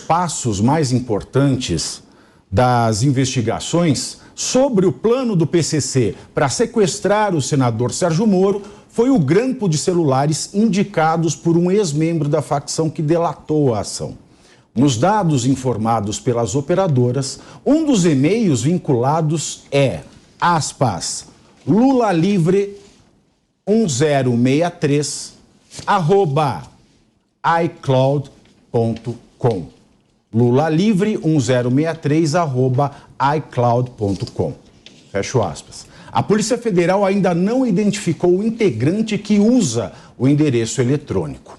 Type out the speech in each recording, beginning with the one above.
passos mais importantes das investigações sobre o plano do PCC para sequestrar o senador Sérgio Moro foi o grampo de celulares indicados por um ex-membro da facção que delatou a ação. Nos dados informados pelas operadoras, um dos e-mails vinculados é, aspas, lulalivre1063@icloud.com. lulalivre1063@icloud.com. Fecho aspas. A Polícia Federal ainda não identificou o integrante que usa o endereço eletrônico.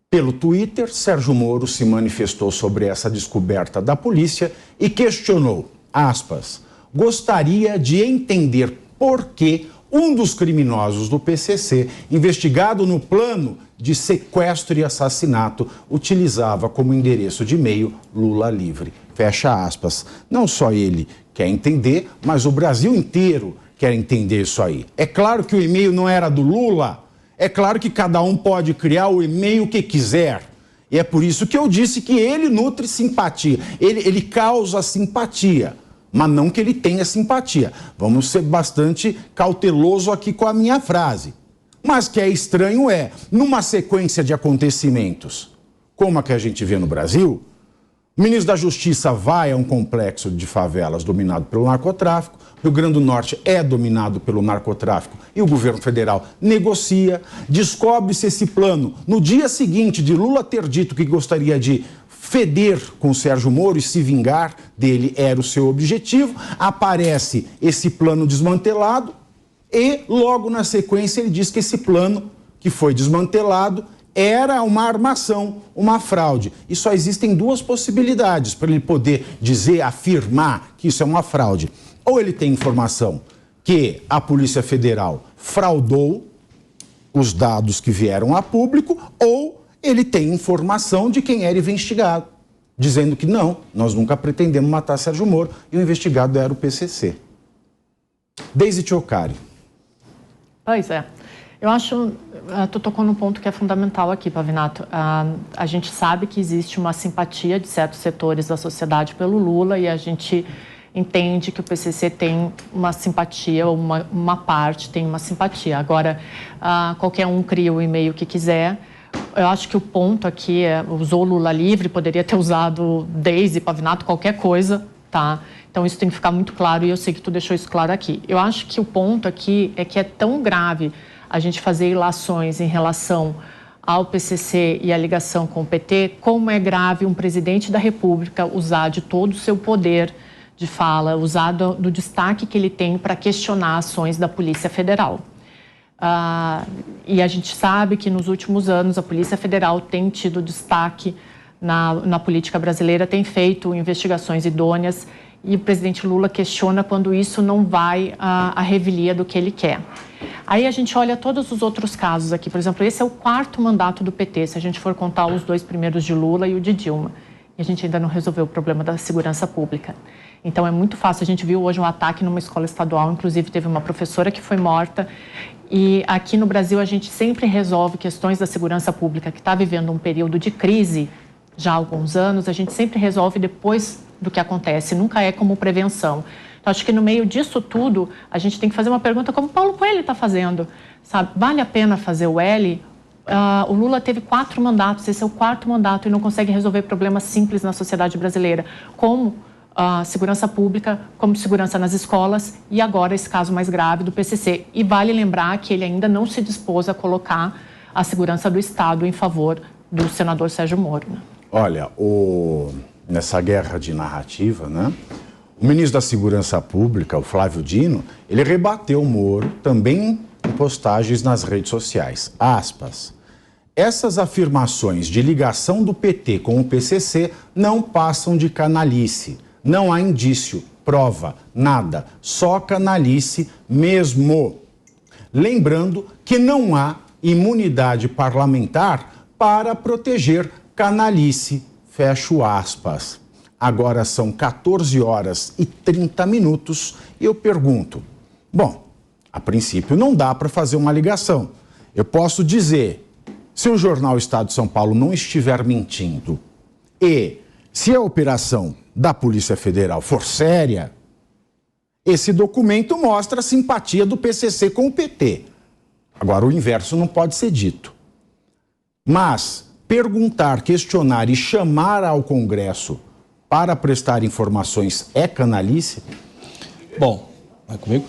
Pelo Twitter, Sérgio Moro se manifestou sobre essa descoberta da polícia e questionou, aspas, gostaria de entender por que um dos criminosos do PCC, investigado no plano de sequestro e assassinato, utilizava como endereço de e-mail Lula Livre. Fecha aspas. Não só ele quer entender, mas o Brasil inteiro quer entender isso aí. É claro que o e-mail não era do Lula, é claro que cada um pode criar o e-mail que quiser. E é por isso que eu disse que ele nutre simpatia, ele causa simpatia. Mas não que ele tenha simpatia. Vamos ser bastante cauteloso aqui com a minha frase. Mas que é estranho numa sequência de acontecimentos, como a que a gente vê no Brasil, o ministro da Justiça vai a um complexo de favelas dominado pelo narcotráfico, o Rio Grande do Norte é dominado pelo narcotráfico e o governo federal negocia, descobre-se esse plano no dia seguinte de Lula ter dito que gostaria de feder com Sérgio Moro e se vingar dele era o seu objetivo, aparece esse plano desmantelado e logo na sequência ele diz que esse plano que foi desmantelado era uma armação, uma fraude. E só existem duas possibilidades para ele poder dizer, afirmar que isso é uma fraude. Ou ele tem informação que a Polícia Federal fraudou os dados que vieram a público, ou ele tem informação de quem era investigado, dizendo que não, nós nunca pretendemos matar Sérgio Moro e o investigado era o PCC. Deise Tchocari. Pois é. Eu acho, tu tocou num ponto que é fundamental aqui, Pavinato. A gente sabe que existe uma simpatia de certos setores da sociedade pelo Lula e a gente entende que o PCC tem uma simpatia, uma parte tem uma simpatia. Agora, qualquer um cria o e-mail que quiser. Eu acho que o ponto aqui usou Lula Livre, poderia ter usado Deise, Pavinato, qualquer coisa, tá? Então isso tem que ficar muito claro e eu sei que tu deixou isso claro aqui. Eu acho que o ponto aqui é que é tão grave a gente fazer ilações em relação ao PCC e a ligação com o PT, como é grave um presidente da República usar de todo o seu poder de fala, usar do destaque que ele tem para questionar ações da Polícia Federal. E a gente sabe que nos últimos anos a Polícia Federal tem tido destaque na política brasileira, tem feito investigações idôneas e o presidente Lula questiona quando isso não vai à revelia do que ele quer. Aí a gente olha todos os outros casos aqui, por exemplo, esse é o 4º mandato do PT, se a gente for contar os 2 primeiros de Lula e o de Dilma. E a gente ainda não resolveu o problema da segurança pública. Então é muito fácil, a gente viu hoje um ataque numa escola estadual, inclusive teve uma professora que foi morta. E aqui no Brasil a gente sempre resolve questões da segurança pública, que está vivendo um período de crise já há alguns anos, a gente sempre resolve depois do que acontece, nunca é como prevenção. Então, acho que no meio disso tudo, a gente tem que fazer uma pergunta como o Paulo Coelho está fazendo, sabe? Vale a pena fazer o L? O Lula teve 4 mandatos, esse é o 4º mandato e não consegue resolver problemas simples na sociedade brasileira, como segurança pública, como segurança nas escolas e agora esse caso mais grave do PCC. E vale lembrar que ele ainda não se dispôs a colocar a segurança do Estado em favor do senador Sérgio Moro. Né? Olha, nessa guerra de narrativa, né? O ministro da Segurança Pública, o Flávio Dino, ele rebateu o Moro também em postagens nas redes sociais. Aspas. Essas afirmações de ligação do PT com o PCC não passam de canalice. Não há indício, prova, nada. Só canalice mesmo. Lembrando que não há imunidade parlamentar para proteger canalice. Fecho aspas. Agora são 14h30 e eu pergunto, bom, a princípio não dá para fazer uma ligação. Eu posso dizer, se o jornal Estado de São Paulo não estiver mentindo, E se a operação da Polícia Federal for séria, esse documento mostra a simpatia do PCC com o PT. Agora, o inverso não pode ser dito. Mas perguntar, questionar e chamar ao Congresso para prestar informações é canalice? Bom, vai comigo?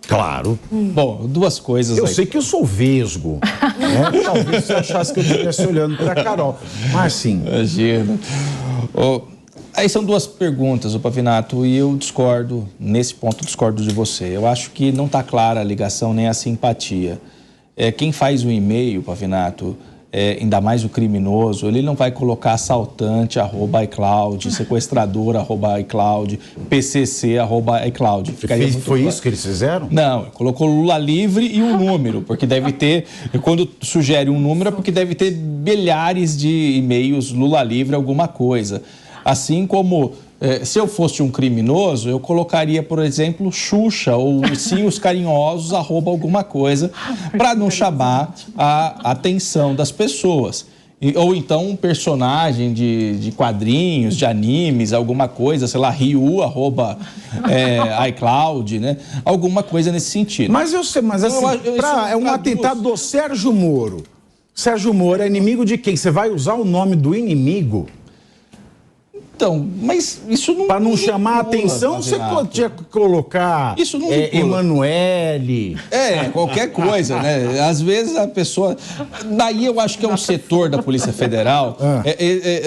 Claro. Bom, duas coisas Eu aí. sei que eu sou vesgo, né? Talvez você achasse que eu estivesse olhando para a Carol. Mas sim. Imagina. Aí são duas perguntas, Pavinato, e eu discordo, nesse ponto discordo de você. Eu acho que não está clara a ligação nem a simpatia. Quem faz o e-mail, Pavinato, ainda mais o criminoso, ele não vai colocar assaltante @iCloud, sequestrador @iCloud, PCC @iCloud. Foi isso que eles fizeram? Não, colocou Lula livre e um número, porque deve ter, quando sugere um número é porque deve ter milhares de e-mails Lula livre alguma coisa. Assim como, se eu fosse um criminoso, eu colocaria, por exemplo, Xuxa ou Ursinhos Carinhosos @alguma coisa, para não chamar a atenção das pessoas. Ou então um personagem de quadrinhos, de animes, alguma coisa, sei lá, Ryu @iCloud, né? Alguma coisa nesse sentido. Mas eu sei, mas assim, é um atentado do Sérgio Moro. Sérgio Moro é inimigo de quem? Você vai usar o nome do inimigo? Então, mas isso não... Para não chamar a atenção, você tinha que colocar Emanuele. Qualquer coisa, né? Às vezes a pessoa... Daí eu acho que é um setor da Polícia Federal.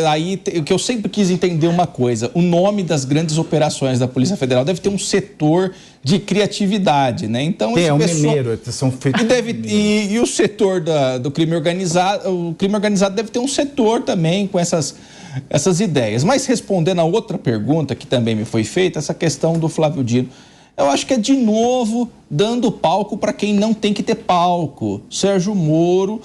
Aí que eu sempre quis entender uma coisa. O nome das grandes operações da Polícia Federal deve ter um setor de criatividade, né? Então, mineiro, são feitos... E o setor do crime organizado... O crime organizado deve ter um setor também com essas ideias. Mas respondendo a outra pergunta que também me foi feita, essa questão do Flávio Dino, eu acho que é de novo dando palco para quem não tem que ter palco. Sérgio Moro,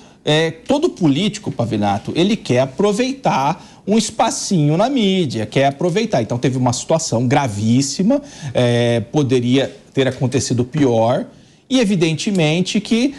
todo político, Pavinato, ele quer aproveitar um espacinho na mídia, quer aproveitar. Então teve uma situação gravíssima, poderia ter acontecido pior, e evidentemente que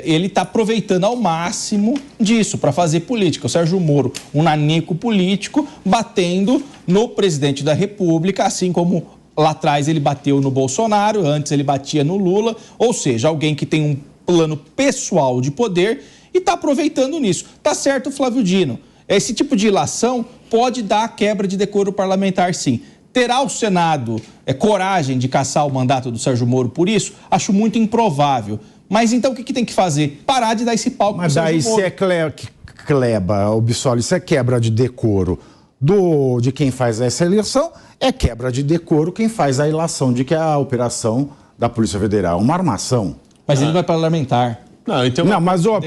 ele está aproveitando ao máximo disso para fazer política. O Sérgio Moro, um nanico político, batendo no presidente da República, assim como lá atrás ele bateu no Bolsonaro, antes ele batia no Lula, ou seja, alguém que tem um plano pessoal de poder e está aproveitando nisso. Tá certo, Flávio Dino. Esse tipo de ilação pode dar quebra de decoro parlamentar, sim. Terá o Senado coragem de cassar o mandato do Sérgio Moro por isso? Acho muito improvável. Mas então o que tem que fazer? Parar de dar esse palco para o Sérgio Moro. Mas daí isso é quebra de decoro de quem faz essa eleição, é quebra de decoro quem faz a ilação de que a operação da Polícia Federal é uma armação. Mas ele não é parlamentar. Não, mas o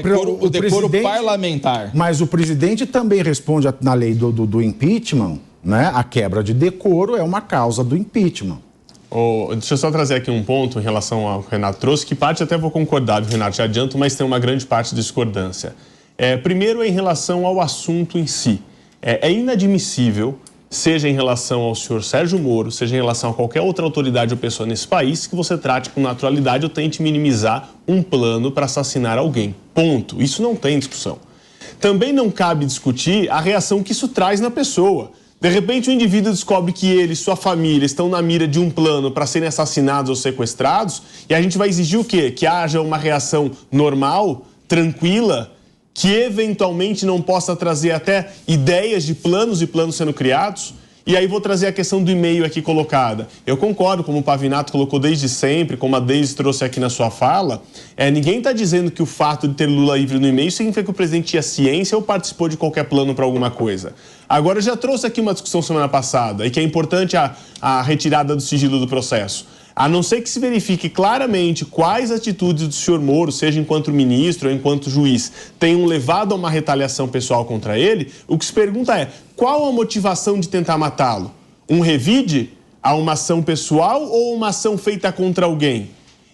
decoro parlamentar. Mas o presidente também responde na lei do impeachment, né? A quebra de decoro é uma causa do impeachment. Deixa eu só trazer aqui um ponto em relação ao que o Renato trouxe, que parte até vou concordar, Renato, já adianto, mas tem uma grande parte de discordância. Primeiro, em relação ao assunto em si. É inadmissível, seja em relação ao senhor Sérgio Moro, seja em relação a qualquer outra autoridade ou pessoa nesse país, que você trate com naturalidade ou tente minimizar um plano para assassinar alguém. Ponto. Isso não tem discussão. Também não cabe discutir a reação que isso traz na pessoa. De repente, o indivíduo descobre que ele e sua família estão na mira de um plano para serem assassinados ou sequestrados, e a gente vai exigir o quê? Que haja uma reação normal, tranquila, que eventualmente não possa trazer até ideias de planos e planos sendo criados? E aí vou trazer a questão do e-mail aqui colocada. Eu concordo, como o Pavinato colocou desde sempre, como a Deise trouxe aqui na sua fala, ninguém está dizendo que o fato de ter Lula livre no e-mail significa que o presidente tinha ciência ou participou de qualquer plano para alguma coisa. Agora, eu já trouxe aqui uma discussão semana passada, e que é importante a retirada do sigilo do processo. A não ser que se verifique claramente quais atitudes do senhor Moro, seja enquanto ministro ou enquanto juiz, tenham levado a uma retaliação pessoal contra ele, o que se pergunta é, qual a motivação de tentar matá-lo? Um revide a uma ação pessoal ou uma ação feita contra alguém?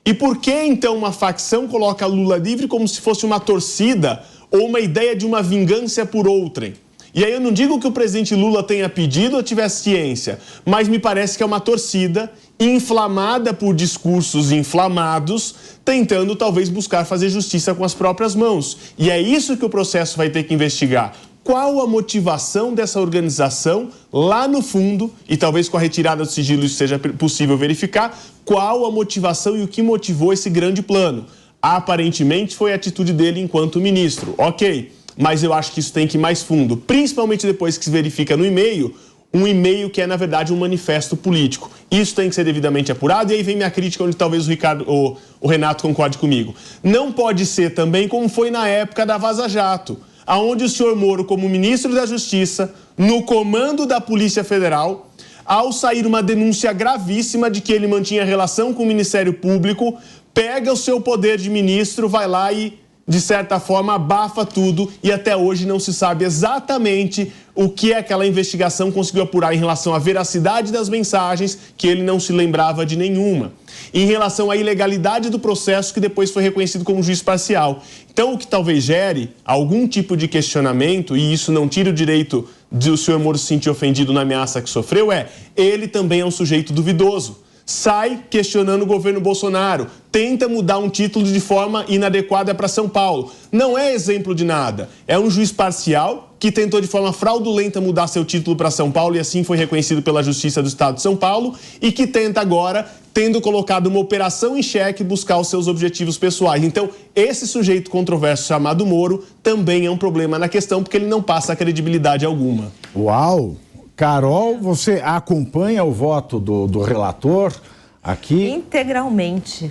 E por que, então, uma facção coloca Lula livre como se fosse uma torcida ou uma ideia de uma vingança por outrem? E aí eu não digo que o presidente Lula tenha pedido ou tivesse ciência, mas me parece que é uma torcida inflamada por discursos inflamados, tentando talvez buscar fazer justiça com as próprias mãos. E é isso que o processo vai ter que investigar. qual a motivação dessa organização lá no fundo, e talvez com a retirada do sigilo isso seja possível verificar, qual a motivação e o que motivou esse grande plano. Aparentemente foi a atitude dele enquanto ministro, ok, mas eu acho que isso tem que ir mais fundo, principalmente depois que se verifica no e-mail, um e-mail que é, na verdade, um manifesto político. Isso tem que ser devidamente apurado, e aí vem minha crítica, onde talvez o Renato concorde comigo. Não pode ser também como foi na época da Vaza Jato, aonde o senhor Moro, como ministro da Justiça, no comando da Polícia Federal, ao sair uma denúncia gravíssima de que ele mantinha relação com o Ministério Público, pega o seu poder de ministro, vai lá e, de certa forma, abafa tudo, e até hoje não se sabe exatamente o que aquela investigação conseguiu apurar em relação à veracidade das mensagens, que ele não se lembrava de nenhuma. Em relação à ilegalidade do processo, que depois foi reconhecido como juiz parcial. Então, o que talvez gere algum tipo de questionamento, e isso não tira o direito de o senhor Moro se sentir ofendido na ameaça que sofreu, ele também é um sujeito duvidoso. Sai questionando o governo Bolsonaro, tenta mudar um título de forma inadequada para São Paulo. Não é exemplo de nada. É um juiz parcial que tentou de forma fraudulenta mudar seu título para São Paulo e assim foi reconhecido pela Justiça do Estado de São Paulo, e que tenta agora, tendo colocado uma operação em xeque, buscar os seus objetivos pessoais. Então, esse sujeito controverso chamado Moro também é um problema na questão, porque ele não passa credibilidade alguma. Uau! Carol, você acompanha o voto do relator aqui? Integralmente.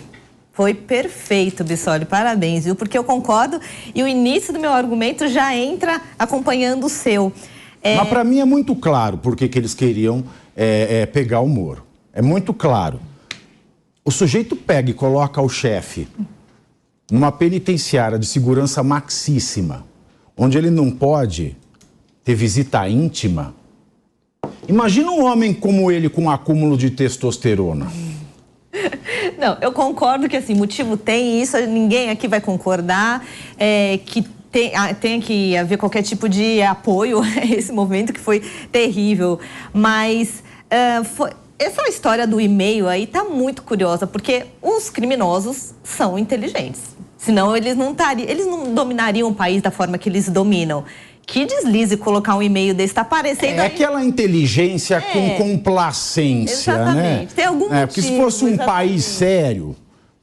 Foi perfeito, Bissoli, parabéns, viu? Porque eu concordo e o início do meu argumento já entra acompanhando o seu. Mas para mim é muito claro por que eles queriam pegar o Moro. É muito claro. O sujeito pega e coloca o chefe numa penitenciária de segurança maxíssima, onde ele não pode ter visita íntima. Imagina um homem como ele com um acúmulo de testosterona. Não, eu concordo que, assim, motivo tem, isso ninguém aqui vai concordar, que tem que haver qualquer tipo de apoio a esse movimento que foi terrível. Mas essa história do e-mail aí tá muito curiosa, porque os criminosos são inteligentes. Senão eles não dominariam o país da forma que eles dominam. Que deslize colocar um e-mail desse, tá aparecendo aí. Aquela inteligência com complacência, exatamente. Né? Tem algum motivo, porque se fosse um país sério,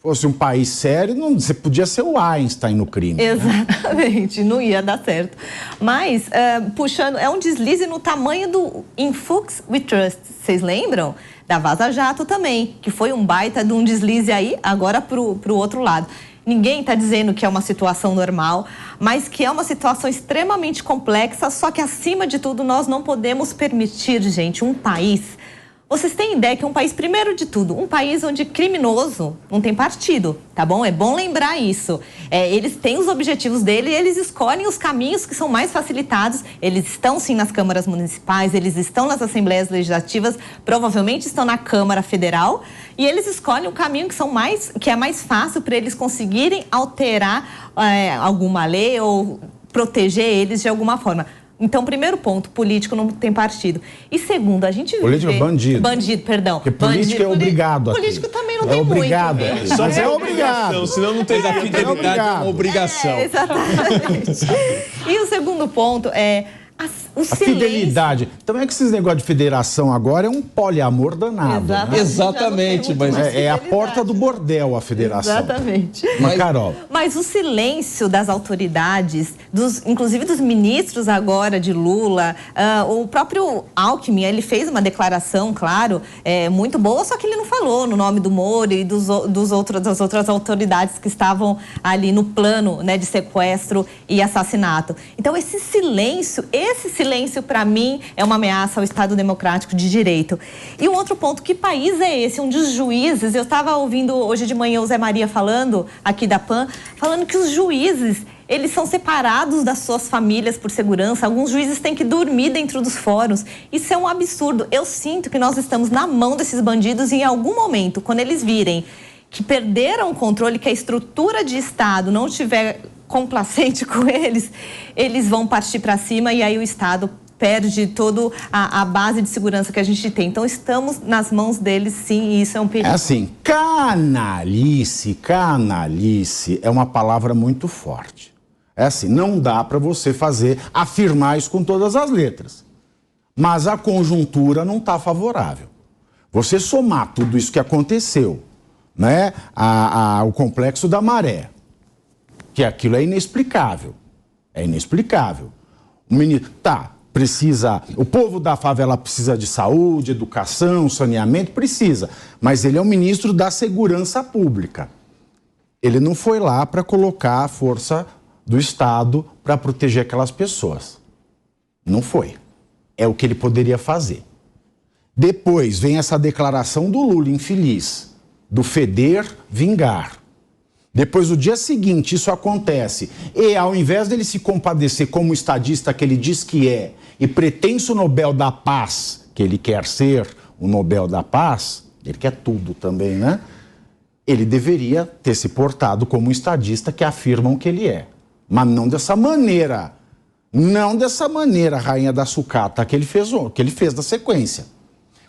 você podia ser o Einstein no crime. Exatamente, não ia dar certo. Mas, puxando, é um deslize no tamanho do Influx We Trust. Vocês lembram? Da Vaza Jato também, que foi um baita de um deslize aí, agora pro outro lado. Ninguém está dizendo que é uma situação normal, mas que é uma situação extremamente complexa, só que, acima de tudo, nós não podemos permitir, gente, um país... Vocês têm ideia que é um país, primeiro de tudo, um país onde criminoso não tem partido, tá bom? É bom lembrar isso. Eles têm os objetivos dele e eles escolhem os caminhos que são mais facilitados. Eles estão, sim, nas câmaras municipais, eles estão nas assembleias legislativas, provavelmente estão na Câmara Federal, e eles escolhem o caminho que é mais fácil para eles conseguirem alterar alguma lei ou proteger eles de alguma forma. Então, primeiro ponto, político não tem partido. E segundo, a gente político é bandido. Bandido, perdão. Porque político é obrigado aqui. Político também não tem obrigado. muito. Mas é obrigado. Senão não tem a fidelidade, é uma obrigação. Exatamente. E o segundo ponto é o silêncio. Fidelidade. Também que esses negócios de federação agora é um poliamor danado. Exatamente. Mas é a porta do bordel a federação. Exatamente. Mas, Carol. Mas o silêncio das autoridades, inclusive dos ministros agora de Lula, o próprio Alckmin, ele fez uma declaração, claro, muito boa, só que ele não falou no nome do Moro e das outras autoridades que estavam ali no plano, né, de sequestro e assassinato. Então, esse silêncio, para mim, é uma ameaça ao Estado Democrático de Direito. E um outro ponto, que país é esse onde os juízes... Eu estava ouvindo hoje de manhã o Zé Maria falando, aqui da PAN, falando que os juízes, eles são separados das suas famílias por segurança. Alguns juízes têm que dormir dentro dos fóruns. Isso é um absurdo. Eu sinto que nós estamos na mão desses bandidos e, em algum momento, quando eles virem que perderam o controle, que a estrutura de Estado não tiver complacente com eles, eles vão partir para cima e aí o Estado perde toda a base de segurança que a gente tem. Então, estamos nas mãos deles, sim, e isso é um perigo. É assim, canalice é uma palavra muito forte. É assim, não dá para você afirmar isso com todas as letras. Mas a conjuntura não está favorável. Você somar tudo isso que aconteceu, né, o complexo da Maré, que aquilo é inexplicável. É inexplicável. O ministro, o povo da favela precisa de saúde, educação, saneamento, precisa. Mas ele é o ministro da Segurança Pública. Ele não foi lá para colocar a força do Estado para proteger aquelas pessoas. Não foi. É o que ele poderia fazer. Depois vem essa declaração do Lula infeliz, do feder, vingar. Depois, no dia seguinte, isso acontece. E ao invés dele se compadecer como estadista que ele diz que é, e pretenso Nobel da Paz, que ele quer ser o Nobel da Paz, ele quer tudo também, né? Ele deveria ter se portado como um estadista que afirmam que ele é. Mas não dessa maneira. Não dessa maneira, rainha da sucata, que ele fez na sequência.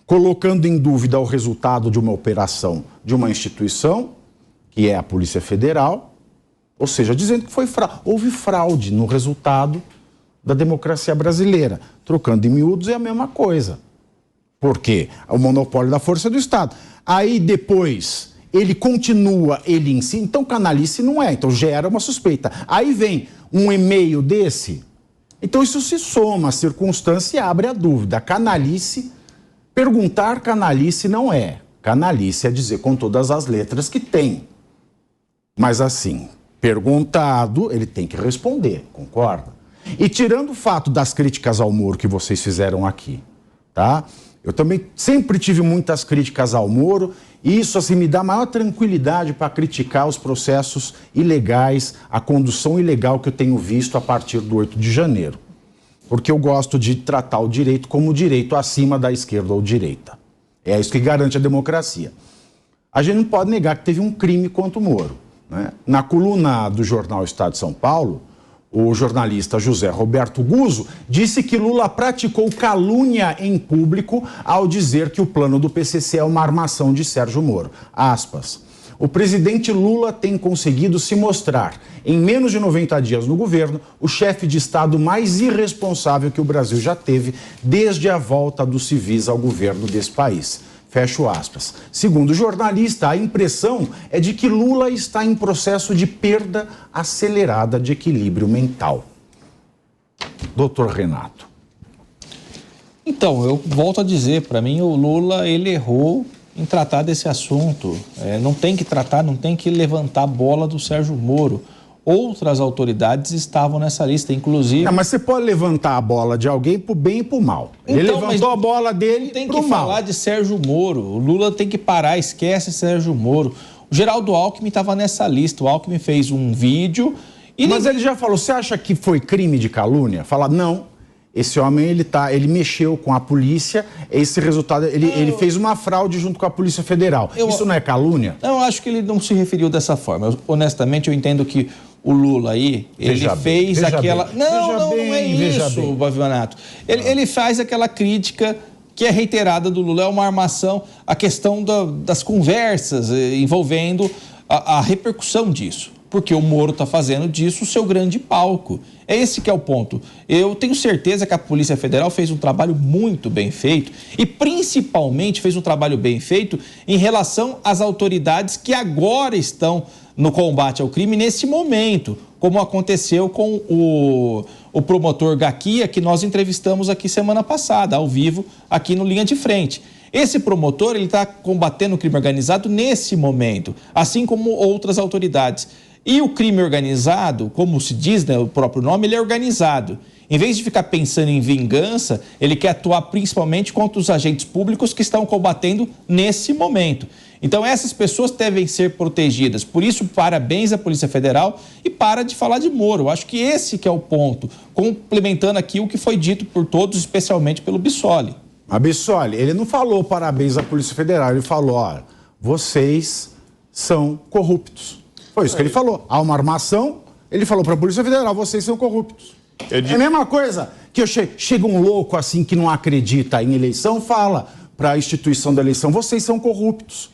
Colocando em dúvida o resultado de uma operação de uma instituição, que é a Polícia Federal, ou seja, dizendo que houve fraude no resultado da democracia brasileira. Trocando em miúdos é a mesma coisa. Por quê? O monopólio da força do Estado. Aí depois ele continua, ele ensina, então canalice não é, então gera uma suspeita. Aí vem um e-mail desse, então isso se soma, a circunstância e abre a dúvida. Canalice, perguntar canalice não é. Canalice é dizer com todas as letras que tem. Mas assim, perguntado, ele tem que responder, concorda? E tirando o fato das críticas ao Moro que vocês fizeram aqui, tá? Eu também sempre tive muitas críticas ao Moro e isso assim me dá maior tranquilidade para criticar os processos ilegais, a condução ilegal que eu tenho visto a partir do 8 de janeiro. Porque eu gosto de tratar o direito como direito acima da esquerda ou direita. É isso que garante a democracia. A gente não pode negar que teve um crime contra o Moro, né? Na coluna do jornal Estado de São Paulo, o jornalista José Roberto Guzzo disse que Lula praticou calúnia em público ao dizer que o plano do PCC é uma armação de Sérgio Moro. Aspas. O presidente Lula tem conseguido se mostrar, em menos de 90 dias no governo, o chefe de Estado mais irresponsável que o Brasil já teve desde a volta dos civis ao governo desse país. Fecho aspas. Segundo o jornalista, a impressão é de que Lula está em processo de perda acelerada de equilíbrio mental. Doutor Renato. Então, eu volto a dizer, para mim o Lula, ele errou em tratar desse assunto. Não tem que tratar, não tem que levantar a bola do Sérgio Moro. Outras autoridades estavam nessa lista, inclusive... Não, mas você pode levantar a bola de alguém pro bem e pro mal. Ele levantou a bola dele pro mal. Tem que falar de Sérgio Moro. O Lula tem que parar, esquece Sérgio Moro. O Geraldo Alckmin estava nessa lista. O Alckmin fez um vídeo... Mas ele já falou, você acha que foi crime de calúnia? Fala, não. Esse homem, ele mexeu com a polícia, esse resultado, ele fez uma fraude junto com a Polícia Federal. Isso não é calúnia? Eu acho que ele não se referiu dessa forma. Honestamente, eu entendo que o Lula aí, ele fez aquela... Não é isso, Bavionato. Ele faz aquela crítica que é reiterada do Lula, é uma armação, a questão das conversas envolvendo a repercussão disso. Porque o Moro está fazendo disso o seu grande palco. É esse que é o ponto. Eu tenho certeza que a Polícia Federal fez um trabalho muito bem feito e, principalmente, fez um trabalho bem feito em relação às autoridades que agora estão no combate ao crime nesse momento, como aconteceu com o promotor Gaquia, que nós entrevistamos aqui semana passada, ao vivo, aqui no Linha de Frente. Esse promotor, ele está combatendo o crime organizado nesse momento, assim como outras autoridades. E o crime organizado, como se diz, né, o próprio nome, ele é organizado. Em vez de ficar pensando em vingança, ele quer atuar principalmente contra os agentes públicos que estão combatendo nesse momento. Então, essas pessoas devem ser protegidas. Por isso, parabéns à Polícia Federal e para de falar de Moro. Eu acho que esse que é o ponto, complementando aqui o que foi dito por todos, especialmente pelo Bissoli. A Bissoli, ele não falou parabéns à Polícia Federal, ele falou, olha, vocês são corruptos. Foi isso que ele falou. Há uma armação, ele falou para a Polícia Federal, vocês são corruptos. É a mesma coisa que chega um louco assim que não acredita em eleição, fala para a instituição da eleição, vocês são corruptos.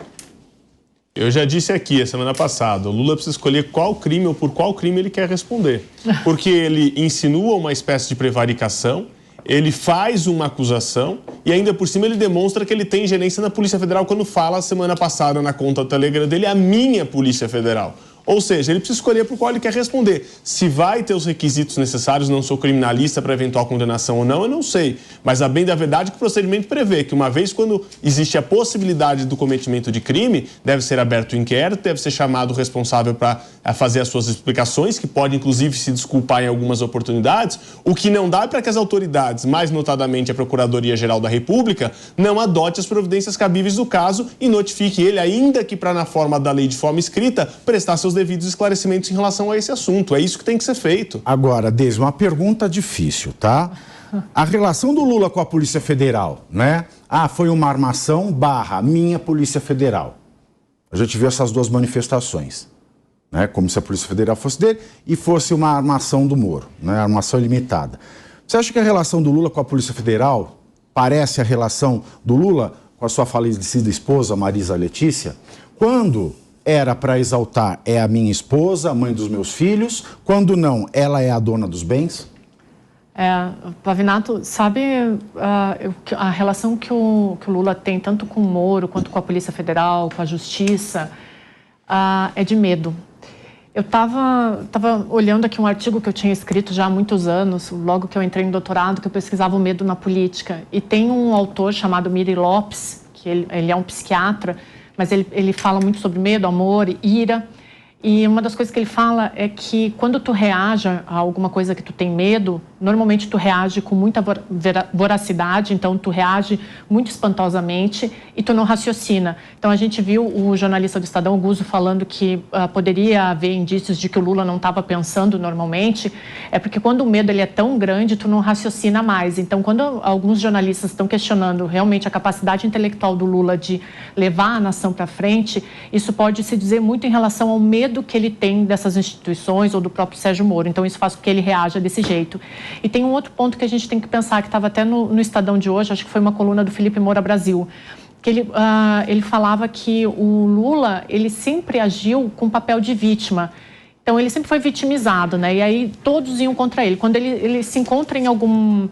Eu já disse aqui a semana passada, o Lula precisa escolher qual crime ou por qual crime ele quer responder. Porque ele insinua uma espécie de prevaricação, ele faz uma acusação e ainda por cima ele demonstra que ele tem gerência na Polícia Federal quando fala a semana passada na conta do Telegram dele, a minha Polícia Federal. Ou seja, ele precisa escolher por qual ele quer responder. Se vai ter os requisitos necessários, não sou criminalista para eventual condenação ou não, eu não sei. Mas a bem da verdade que o procedimento prevê que uma vez quando existe a possibilidade do cometimento de crime, deve ser aberto o inquérito, deve ser chamado o responsável para fazer as suas explicações, que pode inclusive se desculpar em algumas oportunidades. O que não dá é para que as autoridades, mais notadamente a Procuradoria-Geral da República, não adote as providências cabíveis do caso e notifique ele, ainda que para na forma da lei de forma escrita, prestar seus devidos esclarecimentos em relação a esse assunto. É isso que tem que ser feito. Agora, Deise, uma pergunta difícil, tá? A relação do Lula com a Polícia Federal, né? Foi uma armação / minha Polícia Federal. A gente viu essas duas manifestações, né? Como se a Polícia Federal fosse dele e fosse uma armação do Moro, né? Armação ilimitada. Você acha que a relação do Lula com a Polícia Federal parece a relação do Lula com a sua falecida esposa, Marisa Letícia? Quando era para exaltar, é a minha esposa, a mãe dos meus filhos. Quando não, ela é a dona dos bens? Pavinato, sabe a relação que o Lula tem tanto com o Moro quanto com a Polícia Federal, com a Justiça, é de medo. Eu estava olhando aqui um artigo que eu tinha escrito já há muitos anos, logo que eu entrei em doutorado, que eu pesquisava o medo na política. E tem um autor chamado Miri Lopes, que ele é um psiquiatra, mas ele fala muito sobre medo, amor, ira. E uma das coisas que ele fala é que quando tu reage a alguma coisa que tu tem medo, normalmente tu reage com muita voracidade, então tu reage muito espantosamente e tu não raciocina. Então a gente viu o jornalista do Estadão, Guzzo, falando que poderia haver indícios de que o Lula não estava pensando normalmente, é porque quando o medo ele é tão grande, tu não raciocina mais. Então quando alguns jornalistas estão questionando realmente a capacidade intelectual do Lula de levar a nação para frente, isso pode se dizer muito em relação ao medo que ele tem dessas instituições ou do próprio Sérgio Moro. Então isso faz com que ele reaja desse jeito. E tem um outro ponto que a gente tem que pensar, que estava até no Estadão de hoje, acho que foi uma coluna do Felipe Moura Brasil, que ele falava que o Lula, ele sempre agiu com papel de vítima. Então ele sempre foi vitimizado, né? E aí todos iam contra ele. Quando ele se encontra em algum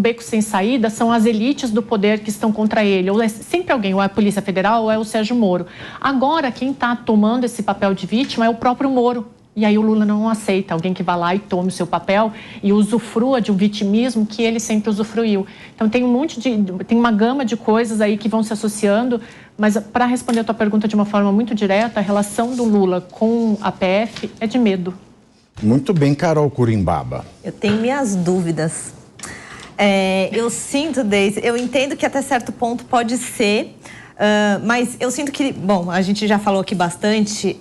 beco sem saída, são as elites do poder que estão contra ele. Ou é sempre alguém, ou é a Polícia Federal, ou é o Sérgio Moro. Agora, quem está tomando esse papel de vítima é o próprio Moro. E aí o Lula não aceita alguém que vá lá e tome o seu papel e usufrua de um vitimismo que ele sempre usufruiu. Então tem uma gama de coisas aí que vão se associando, mas para responder a tua pergunta de uma forma muito direta, a relação do Lula com a PF é de medo. Muito bem, Carol Curimbaba. Eu tenho minhas dúvidas. Eu sinto, Deise, eu entendo que até certo ponto pode ser, mas eu sinto que, bom, a gente já falou aqui bastante,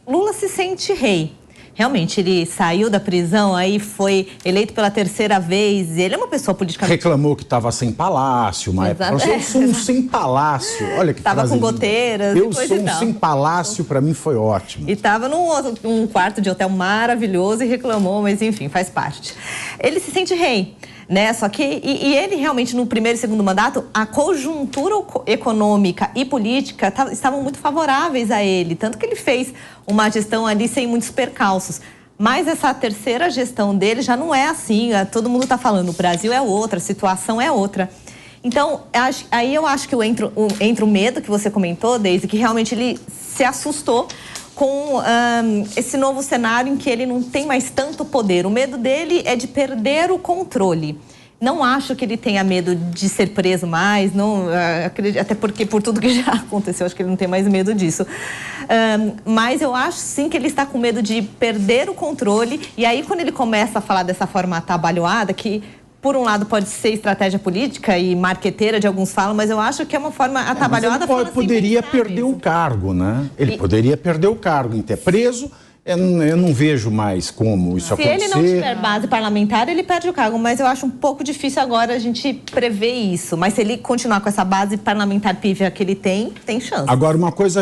Lula se sente rei. Realmente, ele saiu da prisão, aí foi eleito pela 3ª vez. Ele é uma pessoa politicamente... Reclamou que estava sem palácio, uma época. Eu sou um sem palácio. Olha que Estava com goteiras. Eu sou um sem palácio, para mim foi ótimo. E estava num quarto de hotel maravilhoso e reclamou, mas enfim, faz parte. Ele se sente rei, né? Só que, e ele realmente no primeiro e segundo mandato, a conjuntura econômica e política estavam muito favoráveis a ele, tanto que ele fez uma gestão ali sem muitos percalços. Mas essa terceira gestão dele já não é assim, todo mundo está falando, o Brasil é outra, a situação é outra. Então, aí eu acho que entra o medo que você comentou, Deise, que realmente ele se assustou com esse novo cenário em que ele não tem mais tanto poder. O medo dele é de perder o controle. Não acho que ele tenha medo de ser preso mais, não, até porque por tudo que já aconteceu, acho que ele não tem mais medo disso. Mas eu acho sim que ele está com medo de perder o controle, e aí quando ele começa a falar dessa forma atabalhoada, que por um lado pode ser estratégia política e marqueteira, de alguns falam, mas eu acho que é uma forma atabalhoada. Mas ele poderia perder o cargo, né? Ele poderia perder o cargo em ter preso. Eu não vejo mais como isso acontecer. Se ele não tiver base parlamentar, ele perde o cargo, mas eu acho um pouco difícil agora a gente prever isso. Mas se ele continuar com essa base parlamentar pívia que ele tem chance. Agora, uma coisa